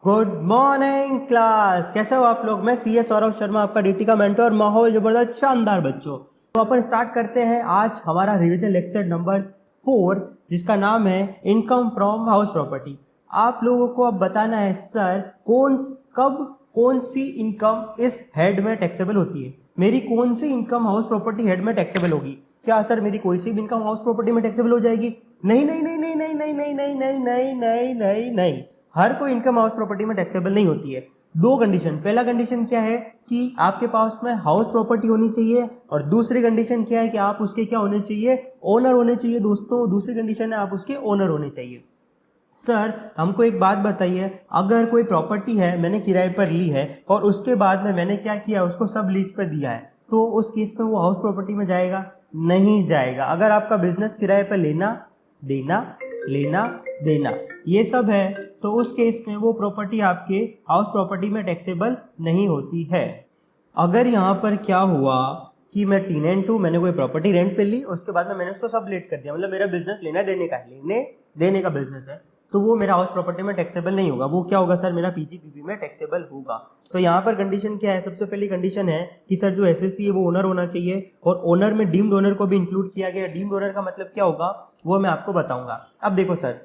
Good morning class, कैसे हो आप लोग। मैं सीए सौरभ शर्मा, आपका डीटी का मेंटर। माहौल जबरदस्त शानदार बच्चों। तो अपन स्टार्ट करते हैं आज हमारा रिवीजन लेक्चर नंबर 4, जिसका नाम है इनकम फ्रॉम हाउस प्रॉपर्टी। आप लोगों को अब बताना है सर कब कौन सी इनकम इस हेड में टैक्सेबल होती है। मेरी कौन सी इनकम हाउस प्रॉपर्टी हेड में टैक्सेबल होगी। क्या सर मेरी कोई सी भी इनकम हाउस प्रॉपर्टी में टैक्सेबल हो जाएगी? नहीं नहीं नहीं नहीं नहीं नहीं नहीं नहीं नहीं नहीं नहीं नहीं नहीं, हर कोई इनकम हाउस प्रॉपर्टी में टैक्सेबल नहीं होती है। दो कंडीशन, पहला कंडीशन क्या है कि आपके पास में हाउस प्रॉपर्टी होनी चाहिए, और दूसरी कंडीशन क्या है कि आप उसके क्या होने चाहिए, ओनर होने चाहिए। दोस्तों दूसरी कंडीशन है आप उसके ओनर होने चाहिए। सर हमको एक बात बताइए, अगर कोई प्रॉपर्टी है मैंने किराए पर ली है और उसके बाद में मैंने क्या किया, उसको सब लीज पर दिया है, तो उस केस में वो हाउस प्रॉपर्टी में जाएगा? नहीं जाएगा। अगर आपका बिजनेस किराए पर लेना देना लेना देना ये सब है, तो उस केस में वो प्रॉपर्टी आपके हाउस प्रॉपर्टी में टैक्सेबल नहीं होती है। अगर यहाँ पर क्या हुआ कि मैं टेनेंट हूँ, मैंने कोई प्रॉपर्टी रेंट पे ली, उसके बाद में मैंने उसको सबलेट कर दिया, मतलब मेरा बिजनेस लेना देने का है, लेने देने का बिजनेस है, तो वो मेरा हाउस प्रॉपर्टी में टैक्सेबल नहीं होगा। वो क्या होगा सर, मेरा पीजीपीपी में टैक्सेबल होगा। तो यहाँ पर कंडीशन क्या है, सबसे पहली कंडीशन है कि सर जो एसएससी है वो ओनर होना चाहिए, और ओनर में डीम्ड ओनर को भी इंक्लूड किया गया। डीम्ड ओनर का मतलब क्या होगा वो मैं आपको बताऊंगा। अब देखो सर,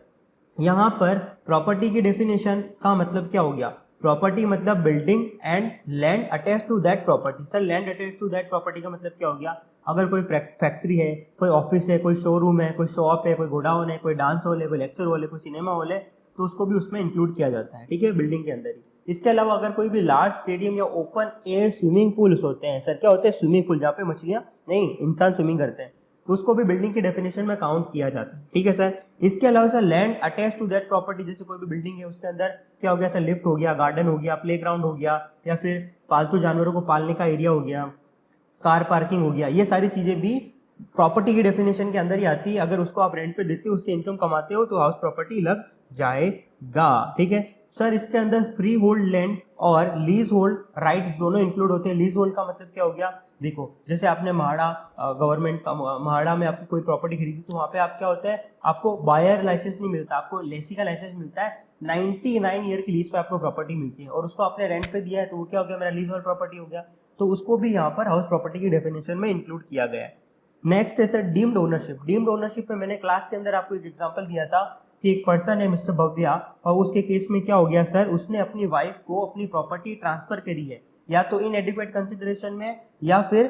यहाँ पर प्रॉपर्टी की डेफिनेशन का मतलब क्या हो गया। प्रॉपर्टी मतलब building and land attach to that property. Sir land attach to that property का मतलब क्या हो गया, अगर कोई फैक्ट्री है, कोई ऑफिस है, कोई शोरूम है, कोई शॉप है, कोई गोडाउन है, कोई डांस हॉल है, कोई लेक्चर हॉल है, कोई सिनेमा हॉल है, तो उसको भी उसमें इंक्लूड किया जाता है, ठीक है, बिल्डिंग के अंदर ही। इसके अलावा अगर कोई भी लार्ज स्टेडियम या ओपन एयर स्विमिंग पूल्स होते हैं, सर क्या होते हैं, स्विमिंग पूल, जहाँ पे मछलियां नहीं इंसान स्विमिंग करते हैं, तो उसको भी बिल्डिंग की डेफिनेशन में काउंट किया जाता है, ठीक है सर। इसके अलावा sir land attach to that property, जैसे कोई भी बिल्डिंग है उसके अंदर क्या हो गया सर, लिफ्ट हो गया, गार्डन हो गया, प्लेग्राउंड हो गया, या फिर पालतू जानवरों को पालने का एरिया हो गया, कार पार्किंग हो गया, ये सारी चीजें भी प्रॉपर्टी की डेफिनेशन के अंदर ही आती है। अगर उसको आप रेंट पे देते हो, उससे इनकम कमाते हो, तो हाउस प्रॉपर्टी लग जाएगा, ठीक है सर। इसके अंदर फ्री होल्ड लैंड और लीज होल्ड राइट्स दोनों इंक्लूड होते हैं। लीज होल्ड का मतलब क्या हो गया, देखो जैसे आपने महाड़ा गवर्नमेंट का महाड़ा में आपको कोई प्रॉपर्टी खरीदी, तो वहां पे आप क्या होता है, आपको बायर लाइसेंस नहीं मिलता, आपको लेसी का लाइसेंस मिलता है। 99 ईयर की लीज पे आपको प्रॉपर्टी मिलती है, और उसको आपने रेंट पे दिया है, तो वो क्या हो गया, मेरा लीज होल्ड प्रॉपर्टी हो गया। तो उसको भी यहाँ पर हाउस प्रॉपर्टी की डेफिनेशन में इंक्लूड किया गया है। नेक्स्ट है sir deemed ownership. Deemed ownership में मैंने क्लास के अंदर आपको एक एग्जांपल दिया था कि एक पर्सन है मिस्टर भव्या, और उसके केस में क्या हो गया सर, उसने अपनी वाइफ को अपनी प्रॉपर्टी ट्रांसफर करी है, या तो इन एडिक्वेट कंसिडरेशन में, या फिर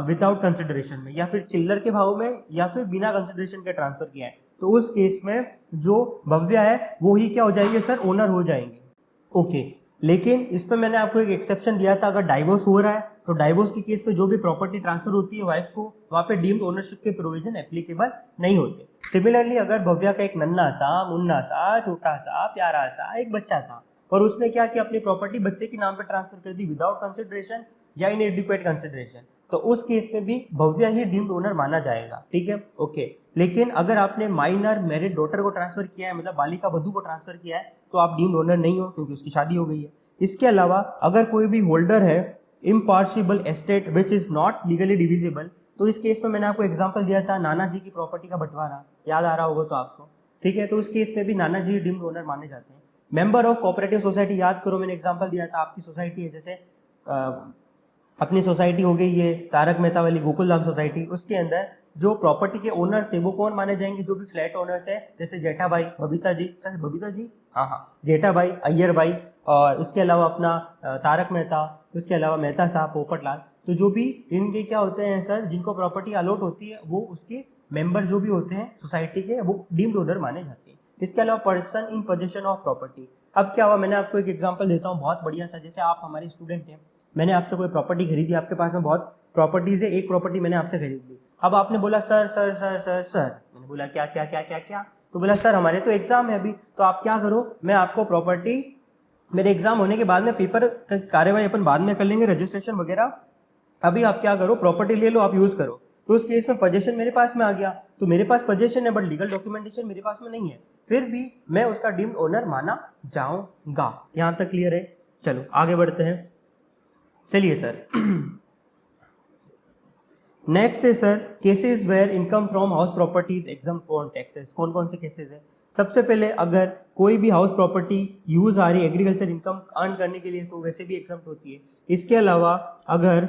विदाउट कंसिडरेशन में, या फिर चिल्लर के भाव में, या फिर बिना कंसिडरेशन के ट्रांसफर किया है। तो उस केस में जो भव्या है वो ही क्या हो जाएंगे सर, ओनर हो जाएंगे। ओके, लेकिन इसमें मैंने आपको एक एक्सेप्शन दिया था, अगर डाइवोर्स हो रहा है तो डाइवोर्स के केस में जो भी प्रॉपर्टी ट्रांसफर होती है वाइफ को, वहां पे डीम्ड ओनरशिप के प्रोविजन एप्लीकेबल नहीं होते। सिमिलरली अगर भव्या का एक नन्ना सा मुन्ना सा छोटा सा प्यारा सा एक बच्चा था, और उसने क्या किया, अपनी प्रॉपर्टी बच्चे के नाम पे ट्रांसफर कर दी विदाउट कंसिडरेशन या इन एडिक्वेट कंसिडरेशन, तो उस केस में भी भव्या ही डीम्ड ओनर माना जाएगा, ठीक है ओके। लेकिन अगर आपने माइनर मैरिड डॉटर को ट्रांसफर किया है, मतलब बालिका वधू को ट्रांसफर किया है, तो आप डीम्ड ओनर नहीं हो, क्योंकि उसकी शादी हो गई है। इसके अलावा अगर कोई भी होल्डर है impartible estate which is not legally divisible, तो इस केस में मैंने आपको एग्जांपल दिया था नाना जी की प्रॉपर्टी का बंटवारा, याद आ रहा होगा तो आपको, ठीक है। तो उस केस में भी नाना जी डीम्ड ओनर माने जाते हैं। मेंबर ऑफ कोऑपरेटिव सोसाइटी, याद करो मैंने एग्जांपल दिया था, आपकी सोसाइटी है, जैसे अपनी सोसाइटी हो गई ये तारक मेहता वाली गोकुलधाम सोसाइटी, उसके अंदर जो प्रॉपर्टी के ओनर्स है वो कौन माने जाएंगे, जो भी फ्लैट ओनर्स है, जैसे जेठा भाई, बबीता जी, सर बबीता जी, हाँ हाँ, जेठा भाई, अय्यर भाई, और इसके अलावा अपना तारक मेहता, उसके अलावा मेहता साहब, पोपटलाल, तो जो भी इनके क्या होते हैं सर, जिनको प्रॉपर्टी अलॉट होती है, वो उसके मेंबर जो भी होते हैं सोसाइटी के, वो डीम्ड ओनर माने जाते हैं। इसके अलावा person in possession of property. अब क्या हुआ, मैंने आपको एक एग्जांपल देता हूँ बहुत बढ़िया सा, जैसे आप हमारे स्टूडेंट हैं, मैंने आपसे कोई प्रॉपर्टी खरीदी, आपके पास में बहुत प्रॉपर्टीज है, एक प्रॉपर्टी मैंने आपसे खरीद ली। अब आपने बोला sir sir sir sir sir, मैंने बोला क्या क्या क्या क्या क्या, तो बोला सर हमारे तो एग्जाम है अभी, तो आप क्या करो, मैं आपको प्रॉपर्टी, मेरे एग्जाम होने के बाद में पेपर कार्यवाही अपन बाद में कर लेंगे, रजिस्ट्रेशन वगैरह, अभी आप क्या करो, प्रॉपर्टी ले लो, आप यूज करो। तो उस केस में पोजेशन मेरे पास में आ गया, तो मेरे पास पोजेशन है बट लीगल डॉक्यूमेंटेशन मेरे पास में नहीं है, फिर भी मैं उसका डीम्ड ओनर माना जाऊंगा। यहां तक क्लियर है? चलो आगे बढ़ते हैं। चलिए सर नेक्स्ट है sir cases where income from house properties exempt from taxes. कौन कौन से केसेस है? सबसे पहले अगर कोई भी हाउस प्रॉपर्टी यूज आ रही है एग्रीकल्चर इनकम अर्न करने के लिए तो वैसे भी एग्जम्प्ट होती है। इसके अलावा अगर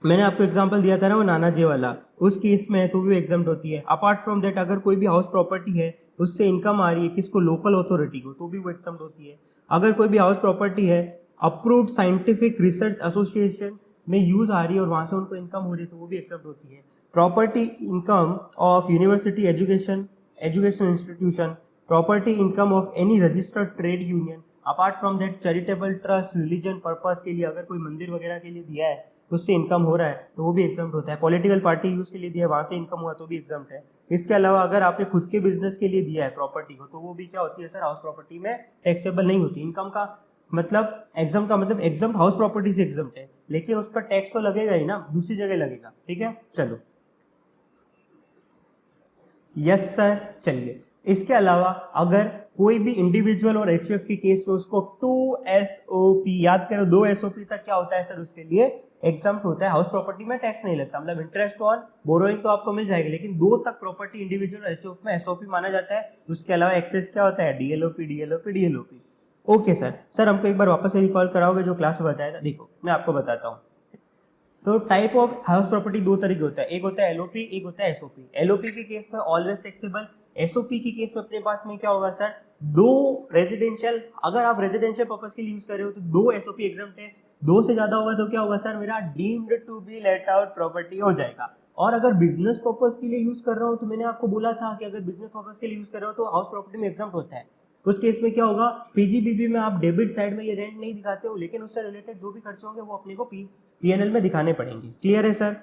मैंने आपको एग्जांपल दिया था ना वो नाना जी वाला, उस केस में तो भी एग्जम्प्ट होती है। अपार्ट फ्रॉम दैट अगर कोई भी हाउस प्रॉपर्टी है उससे इनकम आ रही है किसको, लोकल अथॉरिटी को, तो भी वो एग्जम्प्ट होती है। अगर कोई भी हाउस प्रॉपर्टी है अप्रूव्ड साइंटिफिक रिसर्च एसोसिएशन में यूज आ रही है और वहां से उनको इनकम हो रही है तो वो भी एग्जम्प्ट होती है। Property income of university education institution, property income of any registered trade union, apart from that charitable trust religion purpose के लिए अगर कोई मंदिर वगैरह के लिए दिया है उससे इनकम हो रहा है तो वो भी एग्जम्प्ट होता है। पॉलिटिकल पार्टी यूज के लिए दिया है वहां से इनकम हुआ तो भी एग्जम्प्ट है। इसके अलावा अगर आपने खुद के बिजनेस के लिए दिया है प्रॉपर्टी को तो वो भी क्या होती है सर, हाउस प्रॉपर्टी में टैक्सेबल नहीं होती। इनकम का मतलब एग्जाम का मतलब एग्जाम हाउस प्रॉपर्टी से एग्जम्प्ट है, लेकिन उस पर टैक्स तो लगेगा ही ना, दूसरी जगह लगेगा। ठीक है, चलो यस सर। चलिए इसके अलावा अगर कोई भी इंडिविजुअल और एचयूएफ के केस में उसको 2 SOP याद करो, 2 SOP तक क्या होता है सर, उसके लिए एग्जम्प्ट होता है। हाउस प्रॉपर्टी में टैक्स नहीं लगता, मतलब इंटरेस्ट ऑन बोरोइंग तो आपको मिल जाएगी, लेकिन 2 तक प्रॉपर्टी इंडिविजुअल और एचयूएफ में एसओपी माना जाता है। उसके अलावा एक्सेस क्या होता है, डीएलओपी डीएलओपी डीएलओपी। ओके सर, सर हमको एक बार वापस से रिकॉल कराओगे जो क्लास में बताया था। देखो मैं आपको बताता हूँ। तो टाइप ऑफ हाउस प्रॉपर्टी 2 तरीके होता है, एक होता है एलओपी, एक होता है एसओपी। एलओपी के केस में ऑलवेज टैक्सेबल, एसओपी के केस में अपने पास में क्या होगा सर, 2 रेजिडेंशियल, अगर आप रेजिडेंशियल पर्पस के लिए यूज कर रहे हो तो 2 एसओपी एग्जम्प्ट है। 2 से ज्यादा होगा तो क्या होगा सर, मेरा deemed to be let out property हो जाएगा। और अगर बिजनेस पर्पस के लिए यूज कर रहा हूँ तो मैंने आपको बोला था कि अगर बिजनेस पर्पस के लिए यूज कर रहे हो तो हाउस प्रॉपर्टी में एग्जम्प्ट होता है। उस केस में क्या होगा, पीजीबीबी में आप डेबिट साइड में ये रेंट नहीं दिखाते हो, लेकिन उससे रिलेटेड जो भी खर्चे होंगे वो अपने को पीएनएल में दिखाने पड़ेंगे। क्लियर है सर,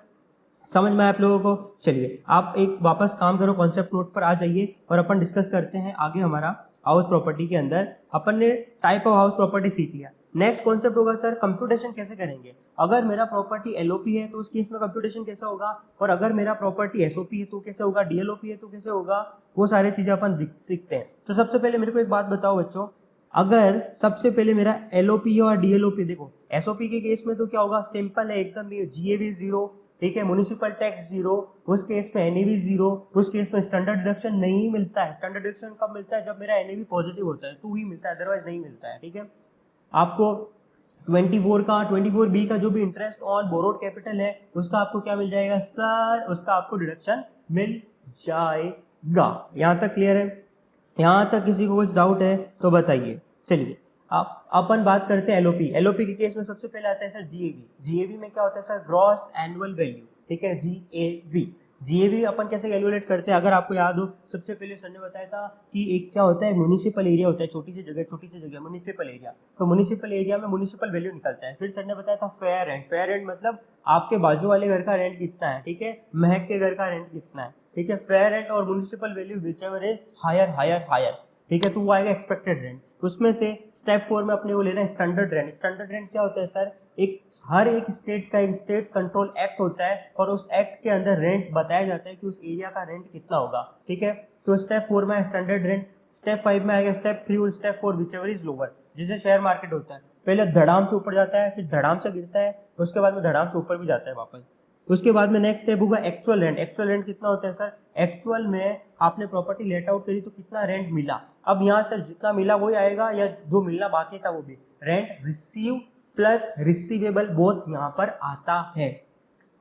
समझ में आया आप लोगों को। चलिए आप एक वापस काम करो, कॉन्सेप्ट नोट पर आ जाइए और अपन डिस्कस करते हैं आगे। हमारा हाउस प्रॉपर्टी के अंदर अपन ने टाइप ऑफ हाउस प्रॉपर्टी सीख लिया। नेक्स्ट कॉन्सेप्ट होगा सर कंप्यूटेशन कैसे करेंगे। अगर मेरा प्रॉपर्टी एलओपी है तो उस केस में कंप्यूटेशन कैसा होगा, और अगर मेरा प्रॉपर्टी एसओपी है तो कैसे होगा, डीएलओपी है तो कैसे होगा, वो सारी चीजें अपन सीखते हैं। तो सबसे पहले मेरे को एक बात बताओ बच्चों, अगर सबसे पहले मेरा एलओपी और डीएलओपी, देखो एसओपी के केस में तो क्या होगा, सिंपल है एकदम, जीएवी 0, ठीक है, म्युनिसिपल टैक्स 0, उस केस में एनईवी 0, उस केस में स्टैंडर्ड डिडक्शन नहीं मिलता है। स्टैंडर्ड डिडक्शन कब मिलता है, जब मेरा एनईवी पॉजिटिव होता है तो ही मिलता है, अदरवाइज नहीं मिलता है। ठीक है, आपको 24B का जो भी इंटरेस्ट ऑन बोरोड कैपिटल है उसका आपको क्या मिल जाएगा सर, उसका आपको डिडक्शन मिल जाएगा। यहां तक क्लियर है, यहां तक किसी को कुछ डाउट है तो बताइए। चलिए आप अपन बात करते हैं एलओपी। एलओपी के केस में सबसे पहले आता है सर जीएवी। जीएवी में क्या होता है सर, ग्रॉस एनुअल वैल्यू। ठीक है, जीएवी। जीएवी अपन कैसे कैलकुलेट करते हैं, अगर आपको याद हो सबसे पहले सर ने बताया था कि एक क्या होता है, म्युनिसिपल एरिया होता है, छोटी सी जगह म्युनिसिपल एरिया। तो म्युनिसिपल एरिया में म्युनिसिपल वैल्यू निकलता है। फिर सर ने बताया था फेयर रेंट। फेयर रेंट मतलब आपके बाजू वाले घर का रेंट कितना है, ठीक है, महक के घर का रेंट कितना है, ठीक है। फेयर रेंट और municipal value whichever is higher higher higher, ठीक है, तो वो आएगा एक्सपेक्टेड रेंट। उसमें से स्टेप 4 में अपने को लेना है स्टैंडर्ड रेंट। स्टैंडर्ड रेंट क्या होता है सर, हर एक स्टेट का एक स्टेट कंट्रोल एक्ट होता है और उस एक्ट के अंदर रेंट बताया जाता है कि उस एरिया का रेंट कितना होगा। ठीक है, तो स्टेप 4 में है स्टैंडर्ड रेंट। स्टेप 5 में आएगा स्टेप 3 और step 4 which ever is lower, जिसे शेयर मार्केट होता है। पहले धड़ाम से ऊपर जाता है, फिर धड़ाम से गिरता है, उसके बाद में धड़ाम से ऊपर भी जाता है वापस। उसके बाद में नेक्स्ट स्टेप होगा एक्चुअल रेंट। एक्चुअल रेंट कितना होता है सर, एक्चुअल में आपने प्रॉपर्टी लेट आउट करी तो कितना रेंट मिला। अब यहाँ सर जितना मिला वही आएगा या जो मिलना बाकी था वो भी। Rent receive plus receivable both यहाँ पर आता है।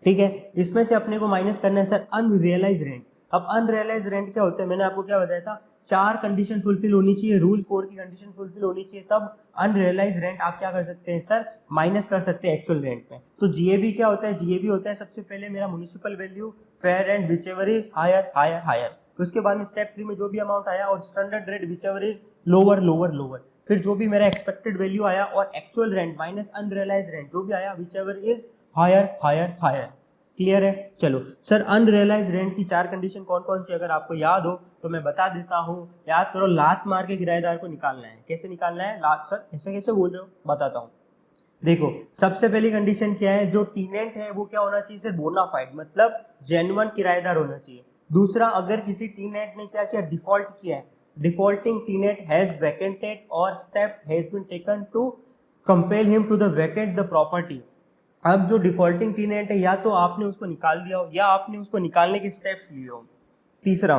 ठीक है, इसमें से अपने को माइनस करना है सर अनरियलाइज रेंट। अब अनरियलाइज रेंट क्या होता है, मैंने आपको क्या बताया था, 4 कंडीशन फुलफिल होनी चाहिए, रूल 4 की कंडीशन फुलफिल होनी चाहिए, तब अनरियलाइज रेंट आप क्या कर सकते हैं सर, माइनस कर सकते हैं एक्चुअल रेंट में। तो जीएबी क्या होता है, जीएबी होता है सबसे पहले मेरा municipal value, fair rent whichever is higher higher higher, उसके बाद में स्टेप 3 में जो भी अमाउंट आया और standard rate whichever is lower lower lower, फिर जो भी मेरा एक्सपेक्टेड वैल्यू आया और actual rent minus unrealise rent जो भी आया whichever is higher higher higher. Clear है, चलो सर अनरियलाइज रेंट की 4 कंडीशन कौन कौन सी अगर आपको याद हो तो मैं बता देता हूँ। याद करो, लात मार के किराएदार को निकालना है। कैसे निकालना है, लात सर ऐसे कैसे बोल रहे हो, बताता हूँ। देखो सबसे पहली कंडीशन क्या है, जो टीनेंट है वो क्या होना चाहिए सर, बोनाफाइड, मतलब जेन्युइन किराएदार होना चाहिए। दूसरा, अगर किसी टीनेंट ने क्या किया, डिफॉल्ट किया है, डिफॉल्टिंग टीनेंट हैज वैकेंटेड और step has been taken to compel him to the vacant the property. अब जो डिफॉल्टिंग टीनेंट है या तो आपने उसको निकाल दिया हो या आपने उसको निकालने के स्टेप्स लिए हो। तीसरा,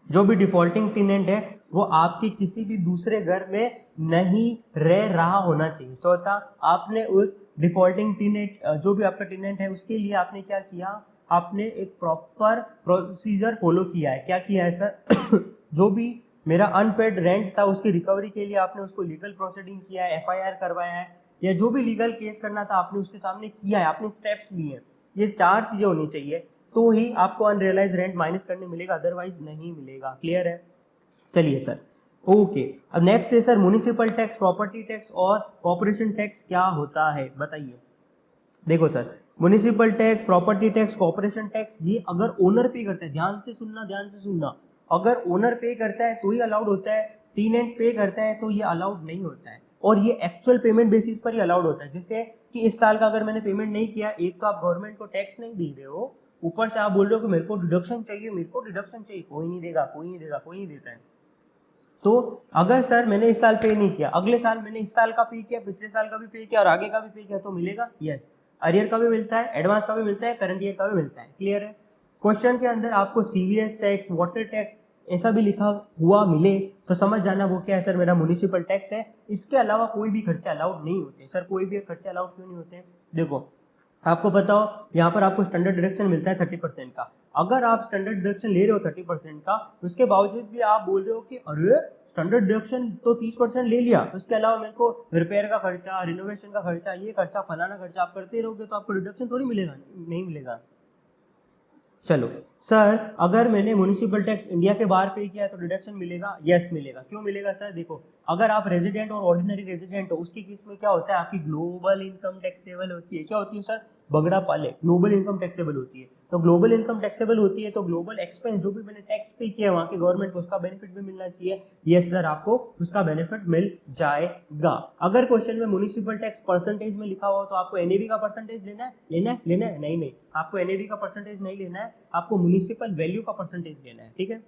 जो भी डिफॉल्टिंग टेनेंट है वो आपके किसी भी दूसरे घर में नहीं रह रहा होना चाहिए। चौथा, आपने उस डिफॉल्टिंग टेनेंट जो भी आपका टेनेंट है उसके लिए आपने क्या किया, आपने एक प्रॉपर प्रोसीजर फॉलो किया है। क्या किया है सर? जो भी मेरा अनपेड रेंट था उसकी रिकवरी के लिए आपने उसको लीगल प्रोसीडिंग किया है, एफआईआर करवाया है, या जो भी लीगल केस करना था आपने उसके सामने किया है, आपने स्टेप्स लिए हैं। ये 4 चीजें होनी चाहिए तो ही आपको अनरियलाइज रेंट माइनस करने मिलेगा, अदरवाइज नहीं मिलेगा। क्लियर है? चलिए सर, ओके। अब नेक्स्ट है sir municipal tax, property tax और कॉर्पोरेशन टैक्स क्या होता है बताइए। देखो sir, municipal tax, property tax, corporation tax, ये अगर ओनर पे करता है, ध्यान से सुनना, ध्यान से सुनना, अगर ओनर पे करता है तो ही अलाउड होता है, टेनेंट पे करता है तो ये अलाउड नहीं होता है। और ये एक्चुअल पेमेंट बेसिस पर ही अलाउड होता है। जैसे कि इस साल का अगर मैंने पेमेंट नहीं किया, एक तो आप गवर्नमेंट को टैक्स नहीं दे रहे हो, ऊपर से आप बोल रहे हो कि मेरे को डिडक्शन चाहिए, मेरे को डिडक्शन चाहिए। कोई नहीं देगा, कोई नहीं देगा, कोई नहीं देता है। तो अगर सर मैंने इस साल पे नहीं किया, अगले साल मैंने इस साल का पे किया, पिछले साल का भी पे किया और आगे का भी पे किया तो मिलेगा। यस, अरियर का भी मिलता है, एडवांस का भी मिलता है, करंट ईयर का भी मिलता है। क्लियर है? क्वेश्चन के अंदर आपको सीवीएस टैक्स, वाटर टैक्स ऐसा भी लिखा हुआ मिले तो समझ जाना वो क्या है सर, मेरा म्युनिसिपल टैक्स है। इसके अलावा कोई भी खर्चे अलाउड नहीं होते। सर कोई भी खर्चे अलाउड क्यों नहीं होते? देखो, आपको पता हो यहाँ पर आपको स्टैंडर्ड डिडक्शन मिलता है 30% का। अगर आप स्टैंडर्ड डिडक्शन ले रहे हो 30% का, उसके बावजूद भी आप बोल रहे हो कि अरे स्टैंडर्ड डिडक्शन तो 30% ले लिया, उसके अलावा मेरे को रिपेयर का खर्चा, रिनोवेशन का खर्चा, ये खर्चा, फलाना खर्चा आप करते रहोगे तो आपको डिडक्शन थोड़ी मिलेगा, नहीं मिलेगा। चलो सर, अगर मैंने म्युनिसिपल टैक्स इंडिया के बाहर पे किया है तो डिडक्शन मिलेगा? यस मिलेगा। क्यों मिलेगा सर? देखो, अगर आप रेजिडेंट और ऑर्डिनरी रेजिडेंट हो, उसके केस में क्या होता है, आपकी ग्लोबल इनकम टैक्सेबल होती है। क्या होती है सर? बगड़ा पाले, ग्लोबल इनकम टैक्सेबल होती है। तो ग्लोबल इनकम टैक्सेबल होती है तो ग्लोबल एक्सपेंस जो भी मैंने टैक्स पे किया वहां के गवर्नमेंट को, उसका बेनिफिट भी मिलना चाहिए। यस सर, आपको उसका बेनिफिट मिल जाएगा। अगर क्वेश्चन में म्युनिसिपल टैक्स परसेंटेज में लिखा हुआ तो आपको एनएवी का परसेंटेज लेना है, लेना है, लेना है? नहीं नहीं, आपको एनएवी का परसेंटेज नहीं लेना है, आपको म्युनिसिपल वैल्यू का परसेंटेज लेना है। ठीक है?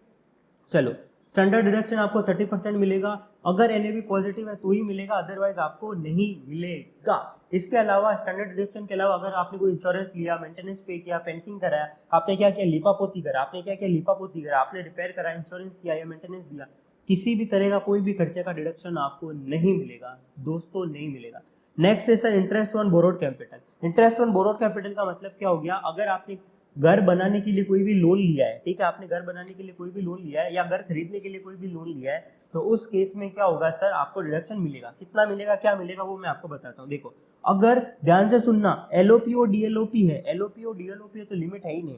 चलो, स्टैंडर्ड डिडक्शन आपको 30% मिलेगा। अगर एनएवी पॉजिटिव है तो ही मिलेगा, अदरवाइज आपको नहीं मिलेगा। इसके अलावा स्टैंडर्ड डिडक्शन के अलावा अगर आपने कोई इंश्योरेंस लिया, मेंटेनेंस पे किया, पेंटिंग कराया, आपने क्या किया, लिपापोती करा, आपने क्या किया, लिपापोती करा, आपने रिपेयर करा, इंश्योरेंस किया या मेंटेनेंस दिया, किसी भी तरह का कोई भी खर्चे का डिडक्शन आपको नहीं मिलेगा दोस्तों, नहीं मिलेगा। नेक्स्ट है sir interest on borrowed capital. Interest on borrowed capital का मतलब क्या हो गया? अगर आपने घर बनाने के लिए कोई भी लोन लिया है, ठीक है, आपने घर बनाने के लिए कोई भी लोन लिया है या घर खरीदने के लिए कोई भी लोन लिया है, तो उस केस में क्या होगा सर, आपको डिडक्शन मिलेगा। कितना मिलेगा, क्या मिलेगा, वो मैं आपको बताता हूँ। देखो, अगर ध्यान से सुनना, एलओपी और डीएलओपी है, एलओपी और डीएलओपी है तो लिमिट है ही नहीं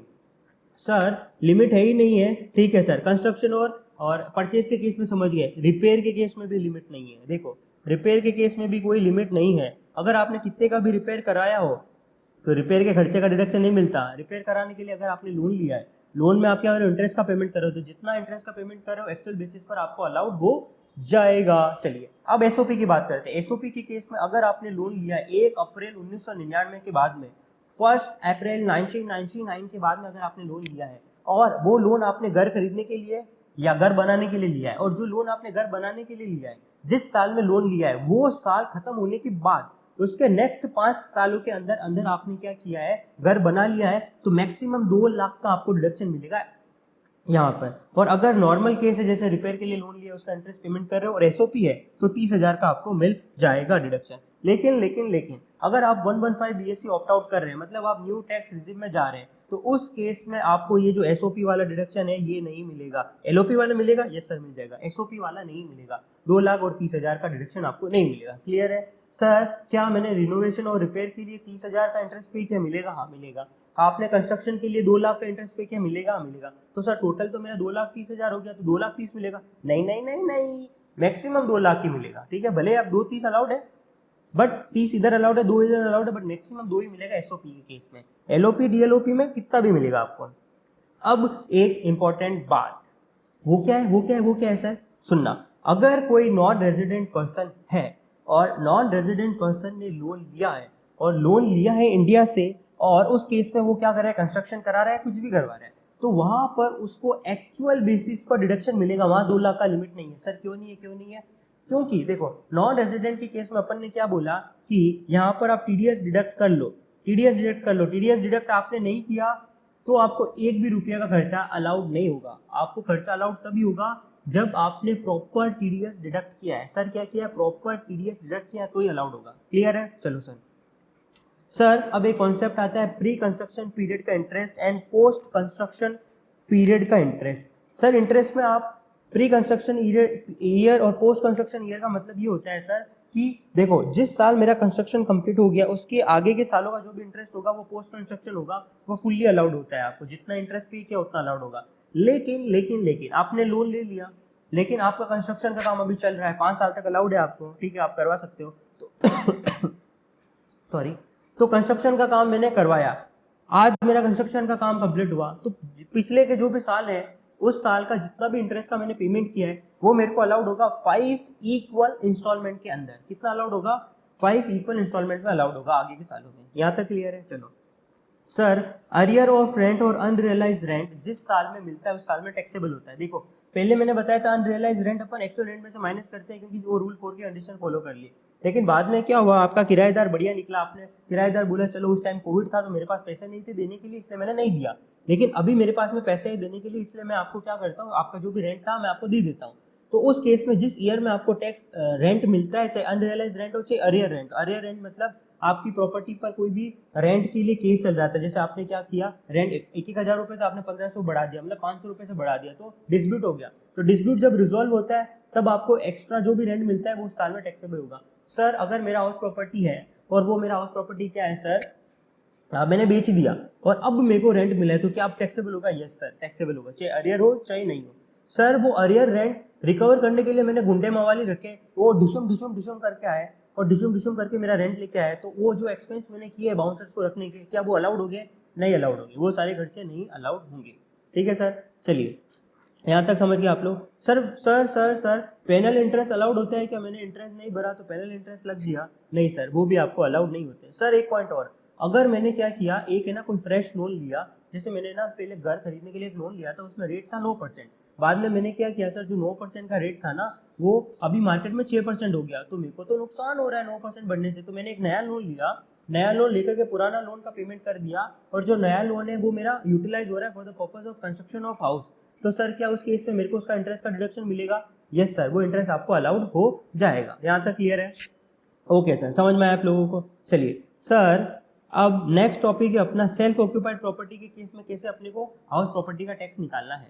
सर, लिमिट है ही नहीं है। ठीक है सर, कंस्ट्रक्शन और परचेज के केस में समझ गए, रिपेयर के केस में भी लिमिट नहीं है। देखो, रिपेयर के केस में भी कोई लिमिट नहीं है। अगर आपने कितने का भी रिपेयर कराया हो तो रिपेयर के खर्चे का डिडक्शन नहीं मिलता। रिपेयर कराने के लिए अगर आपने लोन लिया है, लोन में आप क्या कर रहे हो, इंटरेस्ट का पेमेंट कर रहे हो, तो जितना इंटरेस्ट का पेमेंट कर रहे हो एक्चुअल बेसिस पर आपको अलाउड हो जाएगा। चलिए अब एसओपी की बात करते हैं। एसओपी के केस में अगर आपने लोन लिया 1 अप्रैल 1999 के बाद में, 1 अप्रैल 1999 के बाद में अगर आपने लोन लिया है और वो लोन आपने घर खरीदने के लिए या घर बनाने के लिए लिया है, और जो लोन आपने घर बनाने के लिए लिया है, जिस साल में लोन लिया है वो साल खत्म होने के बाद उसके नेक्स्ट 5 सालों के अंदर अंदर आपने क्या किया है, घर बना लिया है, तो मैक्सिमम 2 लाख का आपको डिडक्शन मिलेगा यहाँ पर। और अगर नॉर्मल केस है जैसे रिपेयर के लिए लोन लिया, उसका इंटरेस्ट पेमेंट कर रहे हो और एसओपी है तो 30,000 का आपको मिल जाएगा डिडक्शन। लेकिन अगर आप 115 बीएससी ऑप्ट आउट कर रहे हैं, मतलब आप न्यू टैक्स रिजिम में जा रहे हैं, तो उस केस में आपको ये जो एसओपी वाला डिडक्शन है ये नहीं मिलेगा। एलओपी वाला मिलेगा, यस सर मिल जाएगा, एसओपी वाला नहीं मिलेगा। 2 लाख और 30,000 का डिडक्शन आपको नहीं मिलेगा। क्लियर है? सर क्या मैंने रिनोवेशन और रिपेयर के लिए 30,000 का इंटरेस्ट पे किया, मिलेगा? हाँ मिलेगा। आपने कंस्ट्रक्शन के लिए 2 लाख का इंटरेस्ट पे किया, मिलेगा? मिलेगा। तो सर टोटल तो मेरा 2,30,000 हो गया, तो 2,30,000 मिलेगा? नहीं नहीं नहीं नहीं, मैक्सिमम 2 लाख ही मिलेगा। ठीक है, भले आप 2,30,000 अलाउड है, बट 30 इधर अलाउड है, 2 इधर अलाउड है, बट मैक्सिमम 2 ही मिलेगा एसओपी के केस में। एलओपी डीएलओपी में कितना भी मिलेगा आपको। अब एक इंपॉर्टेंट बात, वो क्या है, वो क्या है, वो क्या है सर, सुनना। अगर कोई नॉन रेजिडेंट पर्सन है और नॉन रेजिडेंट पर्सन ने लोन लिया है और लोन लिया है इंडिया से, और उस केस में वो क्या कर रहा है, कंस्ट्रक्शन करा रहा है, कुछ भी करवा रहा है, तो वहां पर उसको एक्चुअल बेसिस पर डिडक्शन मिलेगा। वहां 2 लाख का लिमिट नहीं है। सर क्यों नहीं है, क्यों नहीं है? क्योंकि देखो, नॉन रेजिडेंट के केस में अपन ने क्या बोला कि यहाँ पर आप टीडीएस डिडक्ट कर लो, टीडीएस डिडक्ट कर लो, टीडीएस डिडक्ट आपने नहीं किया तो आपको एक भी रुपया का खर्चा अलाउड नहीं होगा। आपको खर्चा अलाउड तभी होगा जब आपने प्रॉपर टीडीएस डिडक्ट किया है। सर क्या किया? प्रॉपर टीडीएस डिडक्ट किया तो ही अलाउड होगा। क्लियर है? चलो सर। सर अब एक कॉन्सेप्ट आता है प्री कंस्ट्रक्शन पीरियड का interest and post construction period का इंटरेस्ट। सर इंटरेस्ट में आप प्री कंस्ट्रक्शन ईयर और पोस्ट कंस्ट्रक्शन ईयर का मतलब ये होता है सर कि देखो जिस साल मेरा कंस्ट्रक्शन कंप्लीट हो गया उसके आगे के सालों का जो भी इंटरेस्ट होगा वो पोस्ट कंस्ट्रक्शन होगा, वो फुल्ली अलाउड होता है। आपको जितना इंटरेस्ट पे किया उतना अलाउड होगा। लेकिन लेकिन लेकिन आपने लोन ले लिया, लेकिन आपका कंस्ट्रक्शन का काम अभी चल रहा है, 5 साल तक अलाउड है आपको, ठीक है, आप करवा सकते हो। तो सॉरी, तो कंस्ट्रक्शन का काम मैंने करवाया, आज मेरा कंस्ट्रक्शन का काम कंप्लीट हुआ, तो पिछले के जो भी साल है उस साल का जितना भी इंटरेस्ट का मैंने पेमेंट किया है वो मेरे को अलाउड होगा 5 इक्वल इंस्टॉलमेंट के अंदर। कितना अलाउड होगा? 5 इक्वल इंस्टॉलमेंट में अलाउड होगा आगे के सालों में। यहाँ तक क्लियर है? चलो सर, अरियर ऑफ रेंट और अनरियलाइज रेंट जिस साल में मिलता है उस साल में टैक्सेबल होता है। देखो पहले मैंने बताया था अनरियलाइज रेंट अपन एक्चुअल रेंट में से माइनस करते हैं क्योंकि वो रूल 4 की कंडीशन फॉलो कर ली। लेकिन बाद में क्या हुआ, आपका किराएदार बढ़िया निकला, आपने किराएदार बोला चलो उस टाइम कोविड था तो मेरे पास पैसे नहीं थे देने के लिए इसलिए मैंने नहीं दिया, लेकिन अभी मेरे पास में पैसे है देने के लिए इसलिए मैं आपको क्या करता हूँ, आपका जो भी रेंट था मैं आपको दे देता हूँ। तो उस केस में जिस ईयर में आपको टैक्स रेंट मिलता है, चाहे अनरियलाइज रेंट हो चाहे अरियर रेंट, अरियर रेंट मतलब आपकी प्रॉपर्टी पर कोई भी रेंट के लिए केस चल रहा था, जैसे आपने क्या किया, रेंट 1,000 रुपए था, आपने 1500 बढ़ा दिया, मतलब 500 रुपए से बढ़ा दिया, तो डिस्प्यूट हो गया। तो डिस्प्यूट जब रिजॉल्व होता है तब आपको एक्स्ट्रा जो भी रेंट मिलता है वो उस साल में टैक्सेबल होगा। सर अगर मेरा हाउस प्रॉपर्टी है और वो मेरा हाउस प्रॉपर्टी क्या है सर, मैंने बेच दिया और अब मेरे को रेंट मिला है, तो क्या अब टैक्सेबल होगा? यस सर टैक्सेबल होगा, चाहे अरियर हो चाहे नहीं हो। सर वो अरियर रेंट रिकवर करने के लिए मैंने गुंडे मवाली रखे, वो डिशुम डिशुम डिशुम करके आए और डिशुम डिशुम करके मेरा रेंट लेके आए, तो वो जो एक्सपेंस मैंने किए बाउंसर्स को रखने के, क्या वो अलाउड हो गए? नहीं अलाउड होंगे, वो सारे खर्चे नहीं अलाउड होंगे। ठीक है सर, चलिए यहाँ तक समझ गए आप लोग। Sir sir sir sir penal interest allowed होता है क्या? मैंने इंटरेस्ट नहीं भरा तो पेनल इंटरेस्ट लग दिया? नहीं सर, वो भी आपको अलाउड नहीं होते। सर एक पॉइंट और, अगर मैंने क्या किया, एक है ना कोई फ्रेश लोन लिया, जैसे मैंने ना पहले घर खरीदने के लिए एक लोन लिया था, उसमें रेट था 9%, बाद में मैंने क्या किया सर, जो 9% का रेट था ना वो अभी मार्केट में 6% हो गया, तो मेरे को तो नुकसान हो रहा है 9% बढ़ने से, तो मैंने एक नया लोन लिया, नया लोन लेकर के पुराना लोन का पेमेंट कर दिया, और जो नया लोन है वो मेरा यूटिलाइज हो रहा है for the purpose of construction of house. तो सर क्या उस केस में मेरे को उसका इंटरेस्ट का डिडक्शन मिलेगा? यस सर, वो इंटरेस्ट आपको अलाउड हो जाएगा। यहाँ तक क्लियर है? ओके सर, समझ में आया आप लोगों को? चलिए सर, अब नेक्स्ट टॉपिक है अपना सेल्फ ऑक्यूपाइड प्रॉपर्टी के केस में कैसे अपने को हाउस प्रॉपर्टी का टैक्स निकालना है।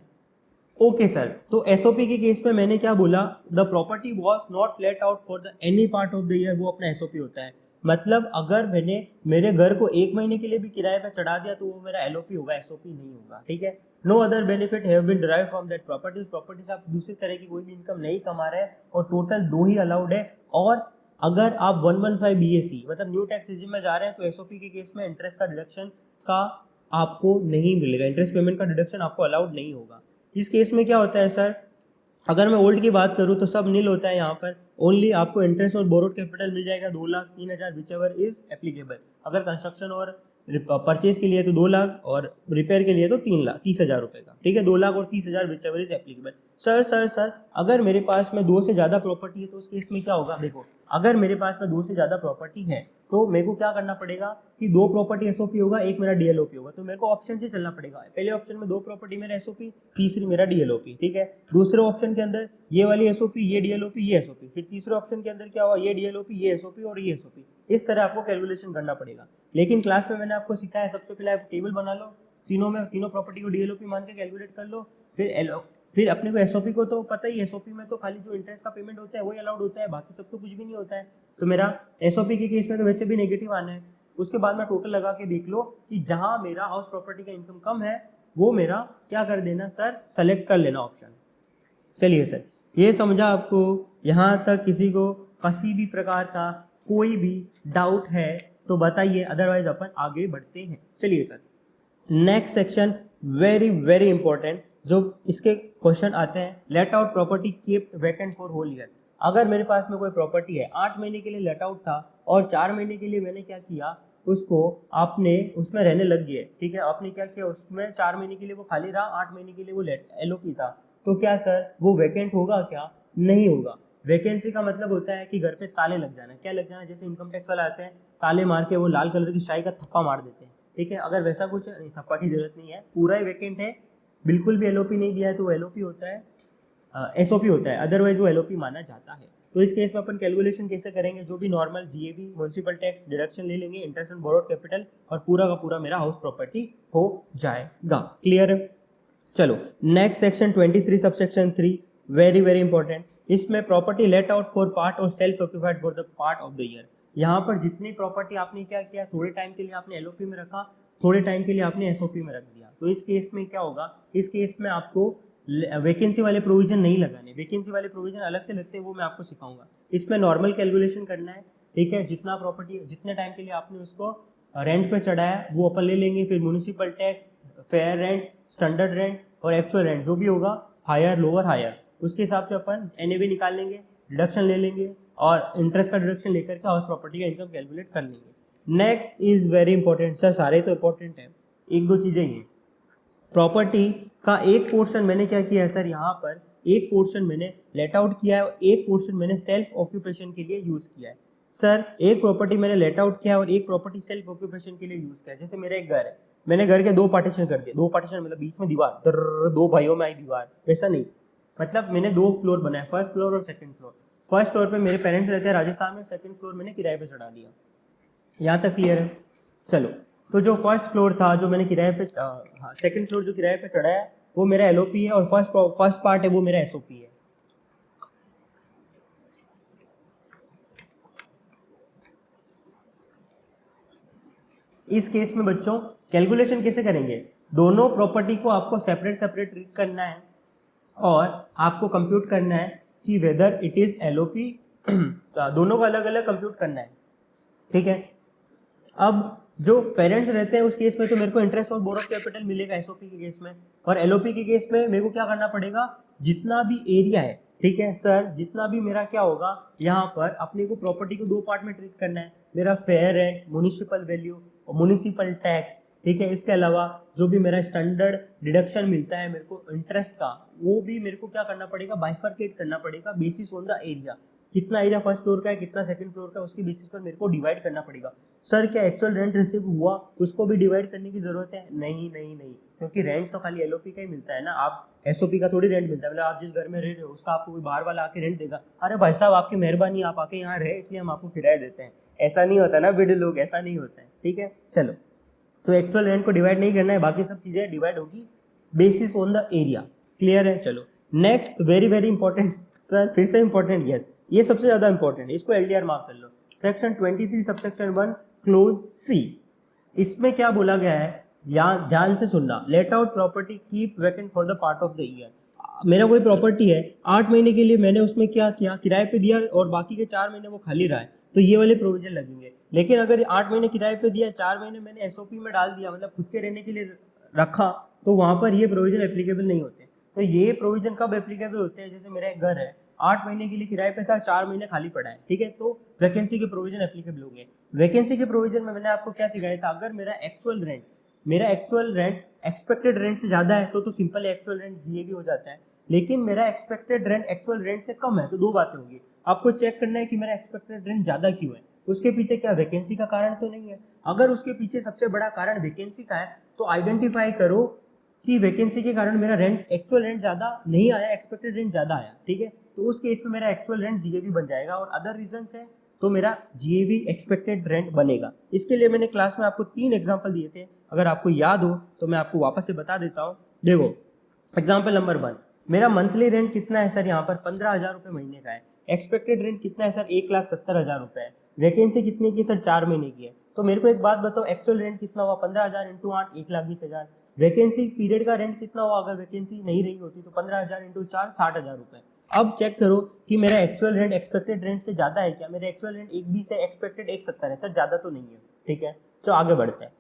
ओके सर, तो एसओपी के केस में मैंने क्या बोला, the property was not flat out for the any part of the year, वो अपना एसओपी होता है। मतलब अगर मैंने मेरे घर को 1 महीने के लिए भी किराए पे चढ़ा दिया तो वो मेरा एलओपी होगा, एसओपी नहीं होगा। ठीक है, no other benefit have been derive from that property, उस प्रॉपर्टी से आप दूसरी तरह की कोई भी इनकम नहीं कमा रहे हैं, और टोटल 2 ही अलाउड है। और अगर आप 115 बीएसी मतलब न्यू टैक्स रिजिम में जा रहे हैं तो एसओपी के केस में इंटरेस्ट का डिडक्शन का आपको नहीं मिलेगा, इंटरेस्ट पेमेंट का डिडक्शन आपको अलाउड नहीं होगा। इस केस में क्या होता है सर, अगर मैं ओल्ड की बात करूं तो सब नील होता है, यहाँ पर ओनली आपको इंटरेस्ट और बोरोड कैपिटल मिल जाएगा 2 lakh 3,000 which ever is applicable. अगर कंस्ट्रक्शन और परचेज के लिए तो 2 लाख और रिपेयर के लिए तो 30,000 रुपए का। ठीक है, 2 लाख और 30,000 which ever is applicable. Sir sir sir अगर मेरे पास में 2 से ज़्यादा प्रॉपर्टी है तो उस केस में क्या होगा? देखो अगर मेरे पास में 2 से ज़्यादा प्रॉपर्टी है तो मेरे को क्या करना पड़ेगा कि 2 प्रॉपर्टी एसओपी होगा, एक मेरा डीएलओपी होगा, तो मेरे को ऑप्शन से चलना पड़ेगा। पहले ऑप्शन में 2 प्रॉपर्टी मेरा एसओपी, तीसरी मेरा डीएलओपी। ठीक है, दूसरे ऑप्शन के अंदर ये वाली एसओपी, ये डीएलओपी, ये एसओपी, फिर तीसरे ऑप्शन के अंदर क्या हुआ, ये डीएलओपी, ये एसओपी और ये एसओपी। इस तरह आपको कैलकुलेशन करना पड़ेगा। लेकिन क्लास में मैंने आपको सिखाया, सबसे पहले आप टेबल बना लो, तीनों प्रॉपर्टी को डीएलओपी मान के कैलकुलेट कर लो, फिर अपने को एसओपी को तो पता ही, एसओपी में तो खाली जो इंटरेस्ट का पेमेंट होता है वही अलाउड होता है, बाकी सब तो कुछ भी नहीं होता है। तो मेरा एसओपी के केस में तो वैसे भी नेगेटिव आना है। उसके बाद में टोटल लगा के देख लो कि जहां मेरा हाउस प्रॉपर्टी का इनकम कम है वो मेरा क्या कर देना सर, सेलेक्ट कर लेना ऑप्शन। चलिए सर, ये समझा आपको? यहाँ तक किसी को किसी भी प्रकार का कोई भी डाउट है तो बताइए, अदरवाइज अपन आगे बढ़ते हैं। चलिए sir, next section very very important, जो इसके क्वेश्चन आते हैं, let out property kept vacant for whole year. अगर मेरे पास में कोई प्रॉपर्टी है 8 महीने के लिए लेट आउट था और 4 महीने के लिए मैंने क्या किया, उसको आपने उसमें रहने लग गए। ठीक है, आपने क्या किया, उसमें 4 महीने के लिए वो खाली रहा, 8 महीने के लिए वो एलओपी था, तो क्या सर वो वैकेंट होगा? क्या नहीं होगा। वैकेंसी का मतलब होता है कि घर पे ताले लग जाना। क्या लग जाना? जैसे इनकम टैक्स वाले आते हैं ताले मार के वो लाल कलर की शाही का थप्पा मार देते हैं, ठीक है। अगर वैसा कुछ नहीं, थप्पा की जरूरत नहीं है, पूरा ही वैकेंट है, बिल्कुल भी एलओपी नहीं दिया है तो वो एलओपी होता है, एसओपी होता है, अदरवाइज वो एलओपी माना जाता है। तो इस केस में अपन कैलकुलेशन कैसे करेंगे, जो भी normal GAB municipal tax deduction ले लेंगे, इंटरेस्ट ऑन बोरोड कैपिटल, और पूरा का पूरा मेरा हाउस प्रॉपर्टी हो जाएगा। क्लियर है? चलो next section 23 subsection 3, very very important. इसमें property let out for part और self occupied for the part of the year. यहाँ पर जितनी प्रॉपर्टी आपने क्या किया, थोड़े टाइम के लिए आपने एलओपी में रखा, थोड़े टाइम के लिए आपने एसओपी में रख दिया। तो इस केस में क्या होगा, इस केस में आपको वैकेंसी वाले प्रोविजन नहीं लगाने, वैकेंसी वाले प्रोविजन अलग से लगते हैं, वो मैं आपको सिखाऊंगा। इसमें नॉर्मल कैलकुलेशन करना है, ठीक है। जितना प्रॉपर्टी, जितने टाइम के लिए आपने उसको रेंट पे चढ़ाया वो अपन ले लेंगे, फिर municipal tax, fair rent, standard rent और एक्चुअल रेंट जो भी होगा, हायर लोअर हायर, उसके हिसाब से अपन एनएवी निकाल लेंगे, डिडक्शन ले लेंगे और इंटरेस्ट का डिडक्शन लेकर के हाउस प्रॉपर्टी का इनकम कैलकुलेट कर लेंगे। Next is very important, sir सारे तो इंपॉर्टेंट है, एक दो चीजें ही। प्रॉपर्टी का एक पोर्शन मैंने क्या किया है सर, यहाँ पर एक पोर्शन मैंने लेट आउट किया है और एक पोर्शन मैंने सेल्फ ऑक्यूपेशन के लिए यूज किया है। सर एक प्रॉपर्टी मैंने लेट आउट किया और एक प्रॉपर्टी सेल्फ ऑक्यूपेशन के लिए यूज किया है। जैसे मेरा एक घर है, मैंने घर के दो पार्टीशन कर दिए, दो पार्टीशन मतलब बीच में दीवार, दो भाइयों में आई दीवार, वैसा नहीं, मतलब मैंने दो फ्लोर बनाया, फर्स्ट फ्लोर और सेकंड फ्लोर। फर्स्ट फ्लोर पे मेरे पेरेंट्स रहते हैं राजस्थान में, सेकंड फ्लोर मैंने किराए पे चढ़ा दिया। यहाँ तक क्लियर है? चलो, तो जो फर्स्ट फ्लोर था जो मैंने किराए पे, हाँ सेकंड फ्लोर जो किराए पे चढ़ा है वो मेरा एलओपी है और फर्स्ट पार्ट है वो मेरा एसओपी है। इस केस में बच्चों कैलकुलेशन कैसे करेंगे, दोनों प्रॉपर्टी को आपको सेपरेट सेपरेट ट्रीट करना है और आपको कंप्यूट करना है कि वेदर इट इज एलओपी, दोनों को अलग अलग कंप्यूट करना है, ठीक है। अब जो पेरेंट्स रहते हैं उस केस में तो मेरे को इंटरेस्ट और बोरोड कैपिटल मिलेगा एसओपी के केस में, और एलओपी के केस में मेरे को क्या करना पड़ेगा, जितना भी एरिया है, ठीक है सर, जितना भी मेरा क्या होगा, यहाँ पर अपने को प्रॉपर्टी को दो पार्ट में ट्रीट करना है, मेरा फेयर रेंट, म्युनिसिपल वैल्यू और म्युनिसिपल टैक्स, ठीक है। इसके अलावा जो भी मेरा स्टैंडर्ड डिडक्शन मिलता है मेरे को इंटरेस्ट का, वो भी मेरे को क्या करना पड़ेगा, बाइफर्केट करना पड़ेगा बेसिस ऑन द एरिया, कितना एरिया फर्स्ट फ्लोर का है, कितना सेकंड फ्लोर का है, उसके बेसिस पर मेरे को डिवाइड करना पड़ेगा। सर क्या एक्चुअल रेंट रिसीव हुआ उसको भी डिवाइड करने की जरूरत है? नहीं नहीं नहीं, क्योंकि रेंट तो खाली एलओपी का ही मिलता है ना, आप एसओपी का थोड़ी रेंट मिलता है। मतलब आप जिस घर में रह रहे हो उसका आपको कोई बाहर वाला आके रेंट देगा, अरे भाई साहब आपकी मेहरबानी, आप आके यहाँ रहे इसलिए हम आपको किराया देते हैं, ऐसा नहीं होता ना बिड लोग, ऐसा नहीं होता है, ठीक है। चलो, तो एक्चुअल रेंट को डिवाइड नहीं करना है, बाकी सब चीजें डिवाइड होगी basis on the area. Clear है? चलो next, very very important sir, फिर से इंपॉर्टेंट, यस ये सबसे ज्यादा इंपॉर्टेंट है, इसको एलडीआर मार्क कर लो। सेक्शन 23 सबसेक्शन 1 क्लोज सी, इसमें क्या बोला गया है, यहाँ ध्यान से सुनना, late out property keep vacant for the part of the year. मेरा कोई प्रॉपर्टी है, 8 महीने के लिए मैंने उसमें क्या किया, किराए पे दिया और बाकी के 4 महीने वो खाली रहा है, तो ये वाले प्रोविजन लगेंगे। लेकिन अगर 8 महीने किराए पे दिया, 4 महीने मैंने एसओपी में डाल दिया, मतलब खुद के रहने के लिए रखा, तो वहां पर ये प्रोविजन एप्लीकेबल नहीं होते। तो ये प्रोविजन कब एप्लीकेबल होते हैं, जैसे मेरा एक घर है, 8 महीने के लिए किराए पे था, 4 महीने खाली पड़ा है, ठीक है, तो वैकेंसी के प्रोविजन एप्लीकेबल होंगे। वैकेंसी के प्रोविजन में मैंने आपको क्या सिखाया था, अगर मेरा एक्चुअल रेंट एक्सपेक्टेड रेंट से ज्यादा है तो सिंपल एक्चुअल रेंट जीएबी हो जाता है, लेकिन मेरा एक्सपेक्टेड रेंट एक्चुअल रेंट से कम है तो दो बातें होगी, आपको चेक करना है कि मेरा एक्सपेक्टेड रेंट ज्यादा क्यों है, उसके पीछे क्या वैकेंसी का कारण तो नहीं है। अगर उसके पीछे सबसे बड़ा कारण वैकेंसी का है तो आइडेंटिफाई करो कि वैकेंसी के कारण मेरा रेंट, एक्चुअल रेंट ज्यादा नहीं आया, एक्सपेक्टेड रेंट ज्यादा आया, ठीक है, तो उस केस में मेरा एक्चुअल रेंट जीएबी बन जाएगा, और अदर रीजन है तो मेरा जीएबी एक्सपेक्टेड रेंट बनेगा। इसके लिए मैंने क्लास में आपको 3 एग्जांपल दिए थे, अगर आपको याद हो तो मैं आपको वापस से बता देता हूँ। देखो एग्जांपल नंबर 1, मेरा मंथली रेंट कितना है सर, यहाँ पर 15,000 रुपये महीने का है, एक्सपेक्टेड रेंट कितना है सर, 1,70,000 रुपये है, वैकेंसी कितने की सर, 4 महीने की है। तो मेरे को एक बात बताओ, एक्चुअल रेंट कितना हुआ, 15,000 इंटू 8, 1,20,000, वैकेंसी पीरियड का रेंट कितना हुआ, अगर वैकेंसी नहीं रही होती तो 15,000 इंटू 4, 60,000 रुपये। अब चेक करो कि मेरा एक्चुअल रेंट एक्सपेक्टेड रेंट से ज्यादा है क्या, मेरा एक्चुअल रेंट 1,20 है, एक्सपेक्टेड 1,70 है, सर ज्यादा तो नहीं है, ठीक है, तो आगे बढ़ते हैं।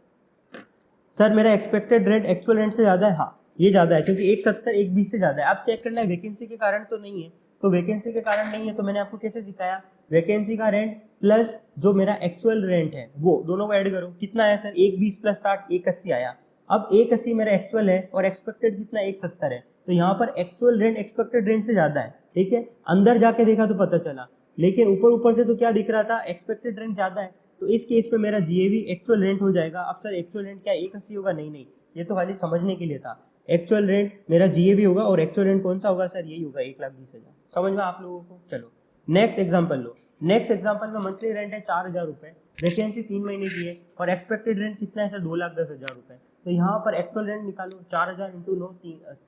सर मेरा एक्सपेक्टेड रेंट एक्चुअल रेंट से ज्यादा है, हाँ ये ज्यादा है क्योंकि 1,70 1,20 से ज्यादा है। अब चेक करना है वैकेंसी के कारण तो नहीं है, तो वैकेंसी के कारण नहीं है तो मैंने आपको कैसे सिखाया, वैकेंसी का रेंट प्लस जो मेरा एक्चुअल रेंट है वो दोनों को ऐड करो, कितना आया सर, 1,20 प्लस 60, 1,80 आया। अब 1,80 मेरा एक्चुअल है और एक्सपेक्टेड कितना, 1,70 है, तो यहाँ पर एक्चुअल रेंट एक्सपेक्टेड रेंट से ज्यादा है, ठीक है, अंदर जाके देखा तो पता चला, लेकिन ऊपर ऊपर से तो क्या दिख रहा था, एक्सपेक्टेड रेंट ज्यादा है, तो इस केस में मेरा जीएवी एक्चुअल रेंट हो जाएगा। अब सर एक्चुअल रेंट क्या 180 होगा? नहीं नहीं, ये तो खाली समझने के लिए था। एक्चुअल रेंट मेरा जीएवी होगा और एक्चुअल रेंट कौन सा होगा सर? यही होगा 1,20,000। समझ में आप लोगों को? चलो नेक्स्ट एग्जांपल लो। नेक्स्ट एग्जांपल में मंथली रेंट है 4,000 रुपए, वैकेंसी 3 महीने की है और एक्सपेक्टेड रेंट कितना है सर? 2,10,000 रुपए। तो यहाँ पर एक्चुअल रेंट निकालो 4,000 इंटू 9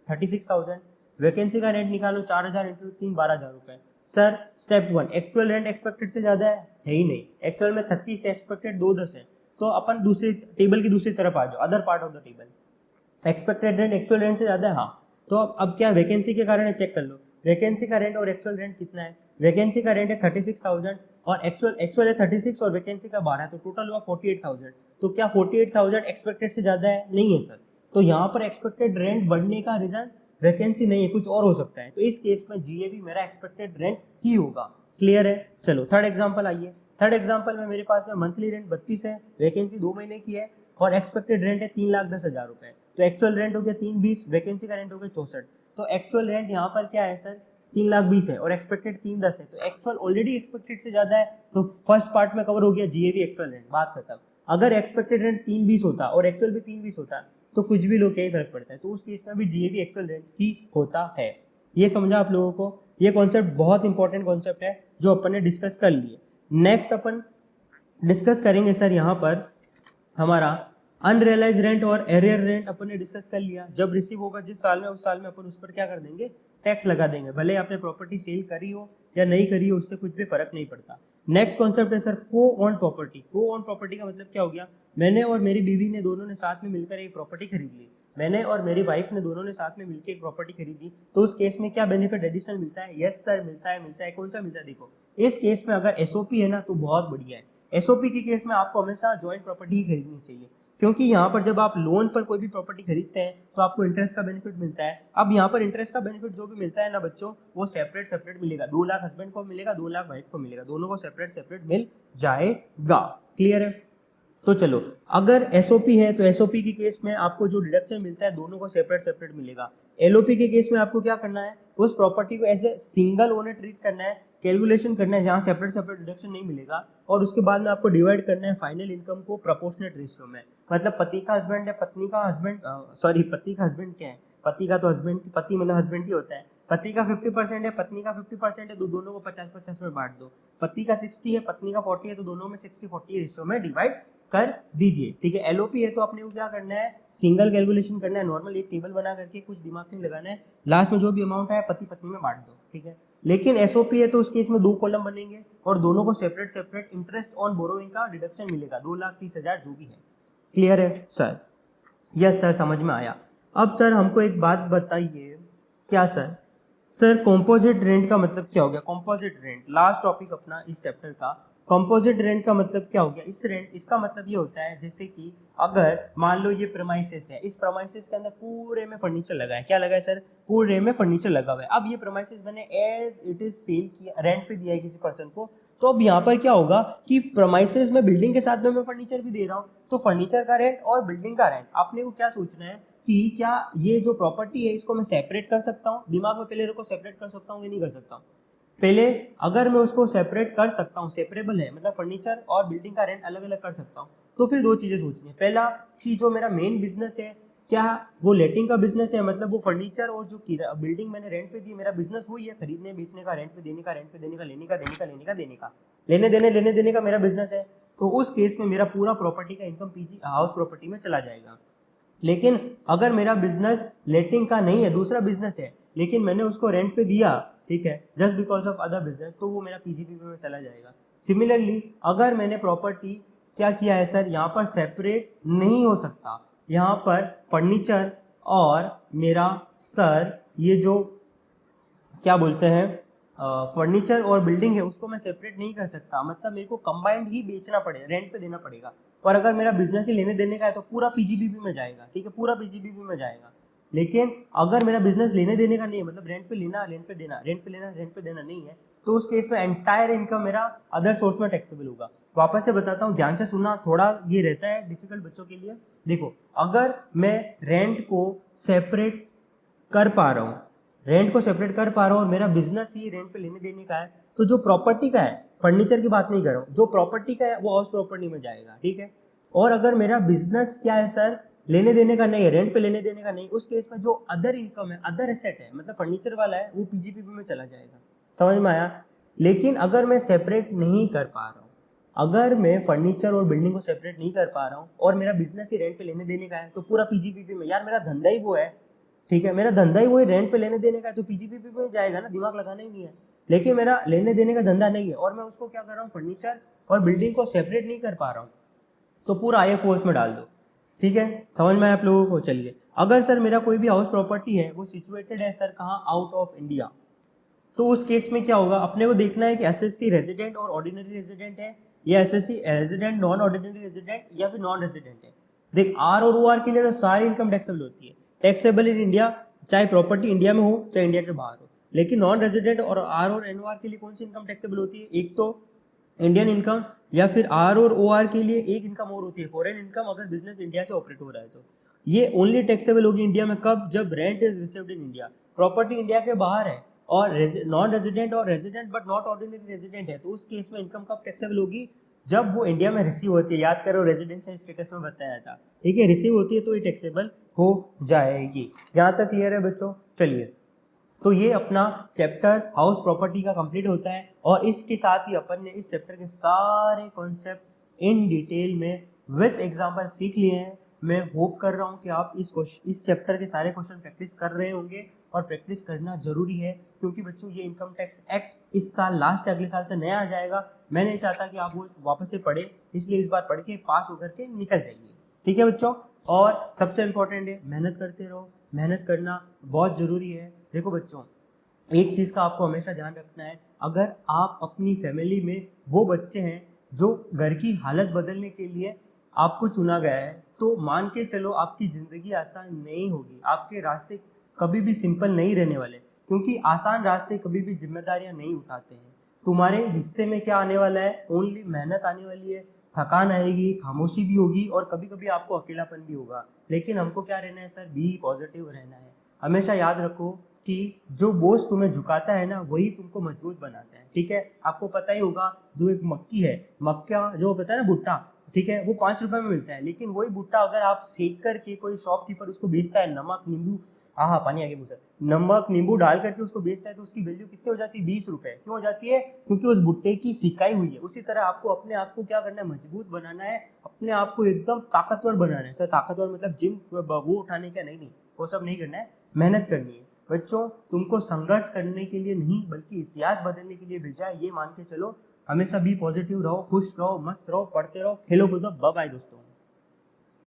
36,000, वैकेंसी का रेंट निकालो 4,000 इंटू 3 12,000 रुपए। Sir step 1, actual rent expected से ज्यादा है ही नहीं, एक्चुअल में 36 है, एक्सपेक्टेड 2,10 है। तो अपन दूसरी टेबल की दूसरी तरफ आ जाओ, other part of the table. Expected rent actual rent से ज्यादा है, हाँ। तो अब क्या वैकेंसी के कारण है? चेक कर लो वैकेंसी का रेंट और एक्चुअल रेंट कितना है। वैकेंसी का रेंट है 36,000 और एक्चुअल है 36 और वैकेंसी का 12, तो टोटल हुआ 48,000। तो क्या 48,000 एक्सपेक्टेड से ज्यादा है? नहीं है सर। तो यहाँ पर एक्सपेक्टेड रेंट बढ़ने का रीजन वैकेंसी नहीं है, कुछ और हो सकता है। तो इस केस में जीएवी मेरा एक्सपेक्टेड रेंट ही होगा। क्लियर है? चलो थर्ड एग्जांपल आइए। थर्ड एग्जांपल में मेरे पास में मंथली रेंट 32 है, वैकेंसी 2 महीने की है और एक्सपेक्टेड रेंट है 3,10,000 रुपए। तो एक्चुअल रेंट हो गया 320, वैकेंसी का रेंट हो गया 64। तो एक्चुअल रेंट यहाँ पर क्या है सर? 3,20,000 है और एक्सपेक्टेड 310 है। तो एक्चुअल ऑलरेडी एक्सपेक्टेड से ज्यादा है, तो फर्स्ट पार्ट में कवर हो गया जीएवी एक्चुअल रेंट, बात खत्म। अगर एक्सपेक्टेड रेंट 320 होता और एक्चुअल भी 320 होता तो कुछ भी लोग क्या ही फर्क पड़ता है। तो उस केस में भी जीएवी एक्चुअल रेंट ही होता है। ये समझा आप लोगों को? ये कॉन्सेप्ट बहुत इंपॉर्टेंट कॉन्सेप्ट है जो अपन ने डिस्कस कर लिए। नेक्स्ट अपन डिस्कस करेंगे सर यहाँ पर हमारा अनरियलाइज रेंट और एरियर रेंट अपन ने डिस्कस कर लिया। जब रिसीव होगा जिस साल में, उस साल में अपन उस पर क्या कर देंगे? टैक्स लगा देंगे। भले आपने प्रॉपर्टी सेल करी हो या नहीं करी हो, उससे कुछ भी फर्क नहीं पड़ता। नेक्स्ट कॉन्सेप्ट है सर को ओन प्रॉपर्टी। को ओन प्रॉपर्टी का मतलब क्या हो गया? मैंने और मेरी बीवी ने दोनों ने साथ में मिलकर एक प्रॉपर्टी खरीद ली। मैंने और मेरी वाइफ ने दोनों ने साथ में मिलकर एक प्रॉपर्टी खरीदी, तो उस केस में क्या बेनिफिट एडिशनल मिलता है? यस सर मिलता है। मिलता है कौन सा मिलता है? देखो इस केस में अगर एसओपी है ना तो बहुत बढ़िया है। एसओपी के केस में आपको हमेशा जॉइंट प्रॉपर्टी ही खरीदनी चाहिए, क्योंकि यहाँ पर जब आप लोन पर कोई भी प्रॉपर्टी खरीदते हैं तो आपको इंटरेस्ट का बेनिफिट मिलता है। अब यहाँ पर इंटरेस्ट का बेनिफिट जो भी मिलता है ना बच्चों, वो सेपरेट सेपरेट मिलेगा। 2 लाख हस्बैंड को मिलेगा, 2 लाख वाइफ को मिलेगा, दोनों को सेपरेट सेपरेट मिल जाएगा। क्लियर है? तो चलो अगर एसओपी है तो एसओपी के केस में आपको जो डिडक्शन मिलता है दोनों को सेपरेट सेपरेट मिलेगा। एलओपी के केस में आपको क्या करना है? उस प्रॉपर्टी को as a single owner treat करना है, कैलकुलेशन करना है जहाँ सेपरेट सेपरेट डिडक्शन नहीं मिलेगा, और उसके बाद में आपको डिवाइड करना है फाइनल इनकम को प्रोपोर्शनेट रेशियो में। मतलब पति का हस्बैंड है, पत्नी का हस्बैंड, सॉरी पति का हस्बैंड क्या है? पति का तो हस्बैंड, पति मतलब हस्बैंड ही होता है। पति का 50% है, पत्नी का 50% है, तो दोनों को 50-50 में बांट दो। पति का 60 है, पत्नी का 40 है, तो दोनों में 60-40 रेशियो में डिवाइड कर दीजिए। ठीक है? एलओपी है तो अपने को क्या करना है? सिंगल कैलकुलेशन करना है, नॉर्मल एक टेबल बना करके कुछ दिमाग नहीं लगाना है, लास्ट में जो भी अमाउंट आया पति पत्नी में बांट दो। ठीक है? लेकिन एसओपी है तो उस केस में 2 कॉलम बनेंगे और दोनों को separate separate interest on borrowing का डिडक्शन मिलेगा, 2,30,000 जो भी है। क्लियर है सर? यस सर समझ में आया। अब सर हमको एक बात बताइए, क्या सर? सर कॉम्पोजिट रेंट का मतलब क्या हो गया? कॉम्पोजिट रेंट लास्ट टॉपिक अपना इस चैप्टर का। कॉम्पोजिट रेंट का मतलब क्या हो गया? इसका मतलब ये होता है जैसे कि अगर मान लो ये प्रेमाइसेस है, इस प्रेमाइसेस के अंदर पूरे में फर्नीचर लगा है। क्या लगा है सर? पूरे में फर्नीचर लगा हुआ है। अब ये प्रेमाइसेस मैंने एज इट इज सेल किया, रेंट पे दिया है किसी पर्सन को, तो अब यहाँ पर क्या होगा कि प्रेमाइसेस में बिल्डिंग के साथ में मैं फर्नीचर भी दे रहा हूँ, तो फर्नीचर का रेंट और बिल्डिंग का रेंट आपने को क्या सोचना है कि क्या ये जो प्रॉपर्टी है इसको मैं सेपरेट कर सकता हूँ? दिमाग में पहले को सेपरेट कर सकता हूँ कि नहीं कर सकता हूँ? पहले अगर मैं उसको सेपरेट कर सकता हूँ, सेपरेबल है मतलब फर्नीचर और बिल्डिंग का रेंट अलग अलग कर सकता हूँ, तो फिर 2 चीजें सोचनी है। पहला कि जो मेरा मेन बिजनेस है क्या वो लेटिंग का बिजनेस है, मतलब वो फर्नीचर और जो बिल्डिंग मैंने रेंट पे दी, मेरा बिजनेस वही है, खरीदने बेचने का, रेंट पे देने का, रेंट पे देने का, लेने का देने का, लेने का देने का, लेने देने का मेरा बिजनेस है। तो उस केस में मेरा पूरा प्रॉपर्टी का इनकम पीजी हाउस प्रॉपर्टी में चला जाएगा। लेकिन अगर मेरा बिजनेस लेटिंग का नहीं है, दूसरा बिजनेस है, लेकिन मैंने उसको रेंट पे दिया, ठीक है, just because of other business, तो वो मेरा पीजीपीपी में चला जाएगा। सिमिलरली अगर मैंने प्रॉपर्टी क्या किया है सर, यहाँ पर सेपरेट नहीं हो सकता, यहाँ पर फर्नीचर और मेरा सर ये जो क्या बोलते हैं फर्नीचर और बिल्डिंग है उसको मैं सेपरेट नहीं कर सकता, मतलब मेरे को कंबाइंड ही बेचना पड़ेगा, रेंट पे देना पड़ेगा। और अगर मेरा बिजनेस ही लेने देने का है तो पूरा पीजीबीबी में जाएगा, ठीक है, पूरा पीजीबीबी में जाएगा। लेकिन अगर मेरा बिजनेस लेने देने का नहीं है, मतलब रेंट पे लेना रेंट पे देना, रेंट पे लेना रेंट पे देना नहीं है, तो उस केस में एंटायर इनकम मेरा अदर सोर्स में टैक्सेबल होगा। वापस से बताता हूँ, ध्यान से सुनना, थोड़ा ये रहता है डिफिकल्ट बच्चों के लिए। देखो अगर मैं रेंट को सेपरेट कर पा रहा हूँ, रेंट को सेपरेट कर पा रहा हूँ और मेरा बिजनेस ही रेंट पे लेने देने का है, तो जो प्रॉपर्टी का है, फर्नीचर की बात नहीं कर रहा हूँ, जो प्रॉपर्टी का है वो हाउस प्रॉपर्टी में जाएगा, ठीक है। और अगर मेरा बिजनेस क्या है सर, लेने देने का नहीं है, रेंट पे लेने देने का नहीं, उस केस में जो अदर इनकम है, अदर एसेट है, मतलब फर्नीचर वाला है, वो पीजीपीपी में चला जाएगा। समझ में आया। लेकिन अगर मैं सेपरेट नहीं कर पा रहा हूँ, अगर मैं फर्नीचर और बिल्डिंग को सेपरेट नहीं कर पा रहा हूँ और मेरा बिजनेस ही रेंट पे लेने देने का है, तो पूरा पीजीपीपी में। यार मेरा धंधा ही वो है, ठीक है, मेरा धंधा ही वो है, रेंट पे लेने देने का है, तो पीजीपीपी में जाएगा ना, दिमाग लगाना ही नहीं है। लेकिन मेरा लेने देने का धंधा नहीं है और मैं उसको क्या कर रहा हूँ, फर्नीचर और बिल्डिंग को सेपरेट नहीं कर पा रहा हूँ, तो पूरा आईएफओएस में डाल दो, ठीक है। समझ में आया आप लोगों को। चलिए, अगर सर मेरा कोई भी हाउस प्रॉपर्टी है, वो सिचुएटेड है सर कहाँ, आउट ऑफ इंडिया, तो उस केस में क्या होगा, अपने को देखना है कि एसएससी रेजिडेंट और ऑर्डिनरी रेजिडेंट है, या SSC resident non ordinary resident, या फिर नॉन रेजिडेंट है। देख, आर और ओआर के लिए तो सारी इनकम टैक्सेबल होती है, टैक्सेबल इन इंडिया, चाहे प्रॉपर्टी इंडिया में हो चाहे इंडिया के बाहर हो। लेकिन नॉन रेजिडेंट और आर और एनओआर के लिए कौन सी इनकम टैक्सेबल होती है, एक तो इंडियन इनकम, या फिर आर और ओआर के लिए एक इनकम और होती है, फॉरेन इनकम, अगर बिजनेस इंडिया से ऑपरेट हो रहा है तो। ये ओनली टैक्सेबल होगी इंडिया में कब, जब rent is received in India, property India के बाहर है और नॉन रेजिडेंट और resident but not ordinary resident है, तो उस केस में इनकम कब टैक्सेबल होगी, जब वो इंडिया में रिसीव होती है। याद करो, रेजिडेंशियल स्टेटस में बताया था, ठीक है, रिसीव होती है तो ये टैक्सेबल हो जाएगी। यहाँ तक क्लियर है बच्चों। चलिए, तो ये अपना चैप्टर हाउस प्रॉपर्टी का कंप्लीट होता है और इसके साथ ही अपन ने इस चैप्टर के सारे कॉन्सेप्ट इन डिटेल में विद एग्जांपल सीख लिए हैं। मैं होप कर रहा हूँ कि आप इस चैप्टर के सारे क्वेश्चन प्रैक्टिस कर रहे होंगे, और प्रैक्टिस करना जरूरी है, क्योंकि बच्चों ये इनकम टैक्स एक्ट इस साल लास्ट, अगले साल से नया आ जाएगा। मैं नहीं चाहता कि आप वो वापस से पढ़े, इसलिए इस बार पढ़ के पास होकर के निकल जाइए, ठीक है बच्चों। और सबसे इम्पोर्टेंट है, मेहनत करते रहो, मेहनत करना बहुत जरूरी है। देखो बच्चों, एक चीज़ का आपको हमेशा ध्यान रखना है, अगर आप अपनी फैमिली में वो बच्चे हैं जो घर की हालत बदलने के लिए आपको चुना गया है, तो मान के चलो आपकी ज़िंदगी आसान नहीं होगी, आपके रास्ते कभी भी सिंपल नहीं रहने वाले, क्योंकि आसान रास्ते कभी भी जिम्मेदारियां नहीं उठाते हैं। तुम्हारे हिस्से में क्या आने वाला है, ओनली मेहनत आने वाली है, थकान आएगी, खामोशी भी होगी, और कभी कभी आपको अकेलापन भी होगा। लेकिन हमको क्या रहना है सर, बी पॉजिटिव रहना है। हमेशा याद रखो कि जो बोझ तुम्हें झुकाता है ना, वही तुमको मजबूत बनाता है, ठीक है। आपको पता ही होगा, जो एक मक्की है, मक्का जो पता है ना, भुट्टा, ठीक है, वो 5 रुपए में मिलता है, लेकिन वही भुट्टा अगर आप सेक करके कोई शॉपकीपर उसको बेचता है, नमक नींबू, हाँ पानी आ गया मुंह से, नमक नींबू डाल करके उसको बेचता है, तो उसकी वैल्यू कितनी हो जाती है, 20 रुपए। क्यों हो जाती है, क्योंकि उस भुट्टे की सिकाई हुई है। उसी तरह आपको अपने आप को क्या करना है, मजबूत बनाना है, अपने आप को एकदम ताकतवर बनाना है। सर ताकतवर मतलब जिम वो उठाने का नहीं, वो सब नहीं करना है, मेहनत करनी है बच्चों। तुमको संघर्ष करने के लिए नहीं, बल्कि इतिहास बदलने के लिए भेजा है, ये मान के चलो। हमेशा भी पॉजिटिव रहो, खुश रहो, मस्त रहो, पढ़ते रहो, खेलो कूदो। बाय बाय दोस्तों।